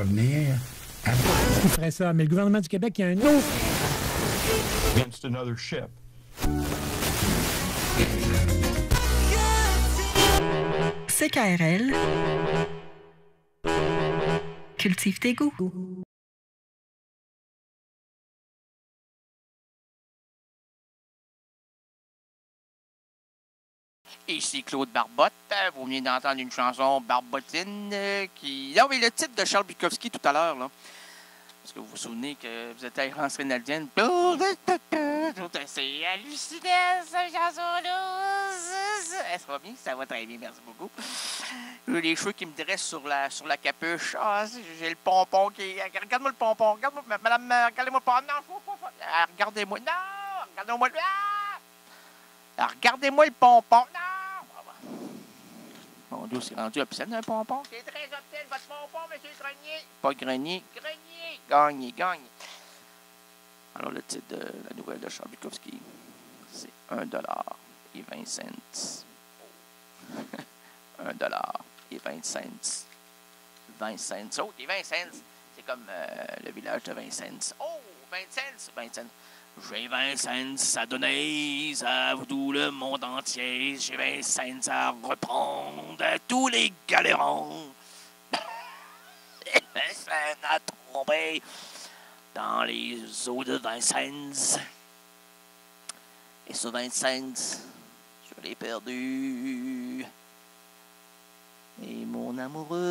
revenir à... Il ferait ça, mais le gouvernement du Québec, il y a un autre... Against another ship. CKRL. Cultive tes goûts. Ici Claude Barbotte. Vous venez d'entendre une chanson Barbotine qui... Non, mais le titre de Charles Bukowski tout à l'heure, là. Parce que vous vous souvenez que vous êtes à Errance Rénaldienne. C'est hallucinant, cette chanson-là. Ça va bien? Ça va très bien, merci beaucoup. J'ai les cheveux qui me dressent sur la capuche. Ah, j'ai le pompon qui... Regarde-moi le pompon. Regarde-moi, madame, regardez-moi le pompon. Non, regardez-moi. Non, regardez-moi le... Alors, regardez-moi le pompon. Non! Mon Dieu, c'est rendu obscène, un pompon. C'est très obscène, votre pompon, monsieur Grenier. Pas Grenier. Grenier. Gagné. Alors, le titre de la nouvelle de Charles Bukowski, c'est 1,20 $. 1,20 $. 20 cents. Oh, des 20 cents. C'est comme le village de Vincennes. Oh, 20 cents. 20 cents. J'ai 20 cents à donner à tout le monde entier. J'ai 20 cents à reprendre à tous les galérons. 20 cents à tomber dans les eaux de Vincennes. Et ce 20 cents, je l'ai perdu. Et mon amoureux...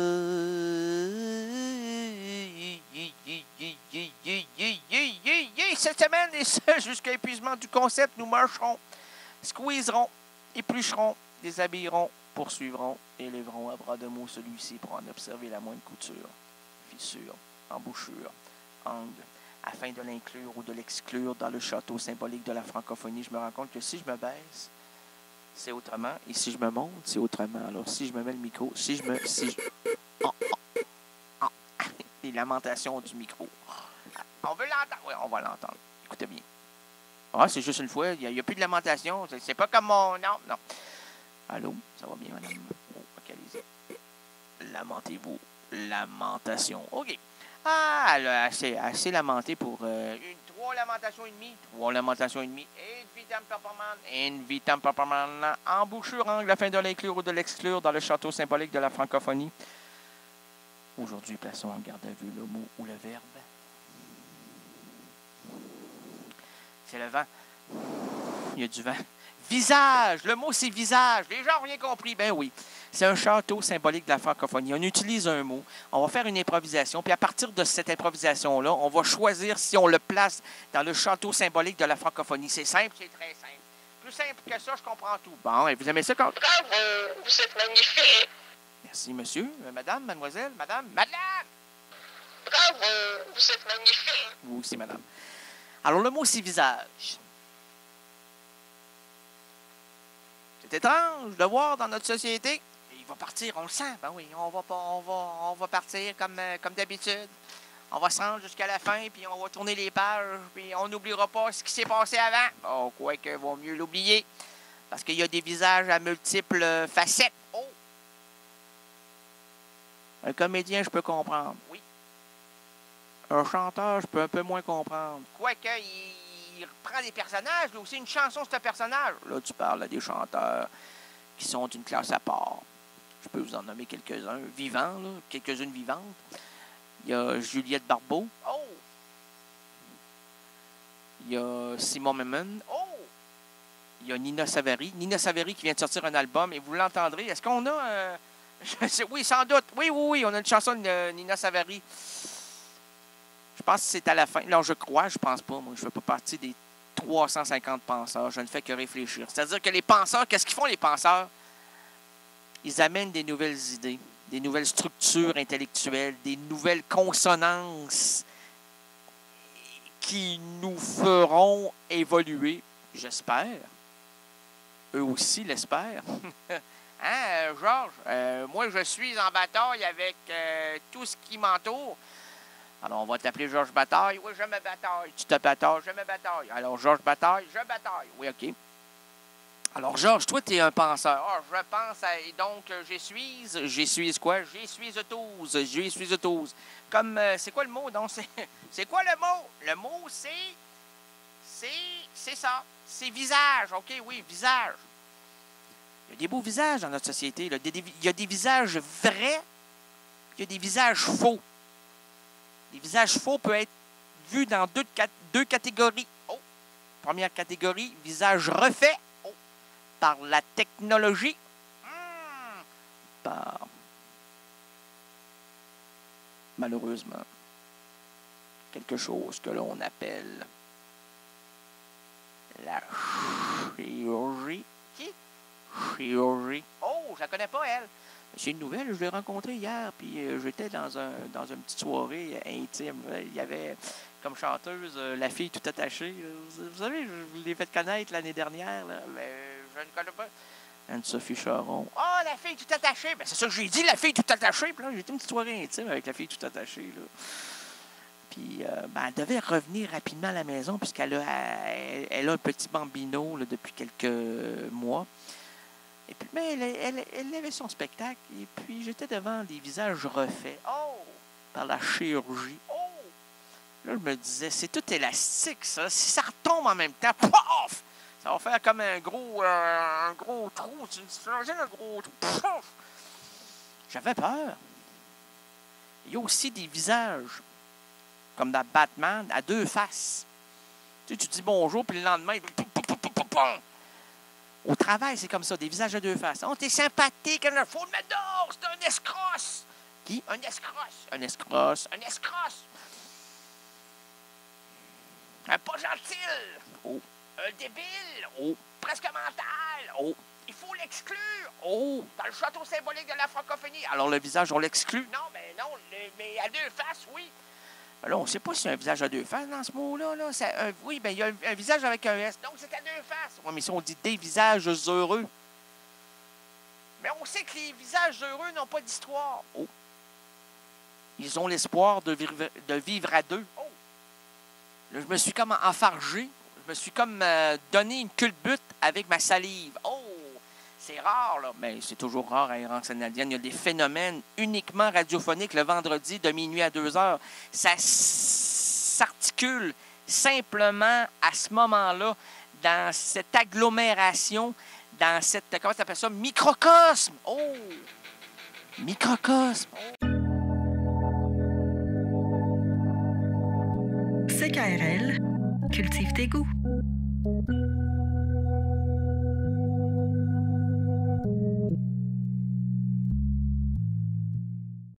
Cette semaine, et ce, jusqu'à épuisement du concept, nous marcherons, squeezerons, éplucherons, déshabillerons, poursuivrons et lèverons à bras de mots celui-ci pour en observer la moindre couture, fissure, embouchure, angle, afin de l'inclure ou de l'exclure dans le château symbolique de la francophonie. Je me rends compte que si je me baisse, c'est autrement, et si je me monte, c'est autrement. Alors, si je me mets le micro, les lamentations du micro. On veut l'entendre. Oui, on va l'entendre. Écoutez bien. Ah, c'est juste une fois. Il n'y a plus de lamentation. C'est pas comme mon... Non. Allô? Ça va bien, madame? Oh, OK, allez-y. Lamentez-vous. Lamentation. OK. Ah, elle a assez lamenté pour 3 lamentations et demie. 3 lamentations et demie. Une vitam pepperman. Embouchure, angle, afin de l'inclure ou de l'exclure dans le château symbolique de la francophonie. Aujourd'hui, plaçons en garde à vue le mot ou le verbe. C'est le vent. Il y a du vent. Visage. Le mot, c'est visage. Les gens ont rien compris. Ben oui. C'est un château symbolique de la francophonie. On utilise un mot. On va faire une improvisation. Puis à partir de cette improvisation-là, on va choisir si on le place dans le château symbolique de la francophonie. C'est simple, c'est très simple. Plus simple que ça, je comprends tout. Bon, et vous aimez ça quand... Bravo, vous êtes magnifique. Merci, monsieur. Madame, mademoiselle, madame. Bravo, vous êtes magnifique. Oui, c'est madame. Alors, le mot, c'est visage. C'est étrange de voir dans notre société. Il va partir, on le sent. Ben oui, on va partir comme d'habitude. On va se rendre jusqu'à la fin, puis on va tourner les pages, puis on n'oubliera pas ce qui s'est passé avant. Bon, quoique, vaut mieux l'oublier. Parce qu'il y a des visages à multiples facettes. Oh! Un comédien, je peux comprendre. Oui. Un chanteur, je peux un peu moins comprendre. Quoique, il reprend des personnages. Il y a aussi une chanson sur ce personnage. Là, tu parles à des chanteurs qui sont d'une classe à part. Je peux vous en nommer quelques-uns vivants, là, quelques-unes vivantes. Il y a Juliette Barbeau. Oh! Il y a Simon Memon. Oh! Il y a Nina Savary. Nina Savary qui vient de sortir un album et vous l'entendrez. Est-ce qu'on a... oui, sans doute. Oui, on a une chanson de Nina Savary. Je pense que c'est à la fin. Là, je pense pas. Moi, je ne fais pas partie des 350 penseurs. Je ne fais que réfléchir. C'est-à-dire que les penseurs, qu'est-ce qu'ils font, les penseurs? Ils amènent des nouvelles idées, des nouvelles structures intellectuelles, des nouvelles consonances qui nous feront évoluer, j'espère. Eux aussi l'espèrent. Hein, Georges? Moi, je suis en bataille avec tout ce qui m'entoure. Alors, on va t'appeler Georges Bataille. Oui, je me bataille. Tu te batailles, je me bataille. Alors, Georges Bataille, je bataille. Oui, OK. Alors, Georges, toi, t'es un penseur. Ah, je pense à... Donc, j'essuise quoi? J'essuise tous. J'essuise tous. Comme, c'est quoi le mot? Donc, c'est quoi le mot? Le mot, c'est ça. C'est visage. OK, oui, visage. Il y a des beaux visages dans notre société. Là. Il y a des visages vrais, puis il y a des visages faux. Les visages faux peuvent être vus dans deux catégories. Oh! Première catégorie, visage refait. Oh! Par la technologie. Par, malheureusement, quelque chose que l'on appelle la chirurgie. Qui? Chirurgie. Oh, je la connais pas, elle. C'est une nouvelle, je l'ai rencontrée hier, puis j'étais dans une petite soirée intime. Il y avait comme chanteuse la fille tout attachée. Vous savez, je l'ai fait connaître l'année dernière, là, mais je ne connais pas. Anne-Sophie Charon. Oh, la fille tout attachée! Ben, c'est ça que j'ai dit, la fille tout attachée. Puis là, j'étais une petite soirée intime avec la fille tout attachée. Là. Puis, elle devait revenir rapidement à la maison puisqu'elle elle a un petit bambino là, depuis quelques mois. Et puis, mais elle avait son spectacle. Et puis, j'étais devant des visages refaits. Oh! Par la chirurgie. Oh! Là, je me disais, c'est tout élastique, ça. Si ça retombe en même temps, pouf! Ça va faire comme un gros trou. Tu imagines un gros trou? Pouf! J'avais peur. Il y a aussi des visages, comme dans Batman, à deux faces. Tu sais, tu dis bonjour, puis le lendemain, au travail, c'est comme ça, des visages à deux faces. Oh, t'es sympathique, il faut le mettre dehors, c'est un escrosse. Qui? Un escrosse. Un escrosse. Un escrosse. Un pas gentil. Oh. Un débile. Oh. Presque mental. Oh. Il faut l'exclure. Oh. Dans le château symbolique de la francophonie. Alors, le visage, on l'exclut? Non, mais à deux faces, oui. Alors, on ne sait pas si c'est un visage à deux faces dans ce mot-là. Là. Oui, bien, il y a un visage avec un S. Donc, c'est à deux faces. Oui, mais si on dit des visages heureux. Mais on sait que les visages heureux n'ont pas d'histoire. Oh. Ils ont l'espoir de vivre à deux. Oh. Là, je me suis comme enfargé. Je me suis comme donné une culbute avec ma salive. Oh! C'est rare, là. Mais c'est toujours rare à Errance canadienne. Il y a des phénomènes uniquement radiophoniques le vendredi de minuit à 2 heures. Ça s'articule simplement à ce moment-là dans cette agglomération, dans cette, comment tu appelles ça, microcosme. Oh! Microcosme. Oh. CKRL, cultive tes goûts.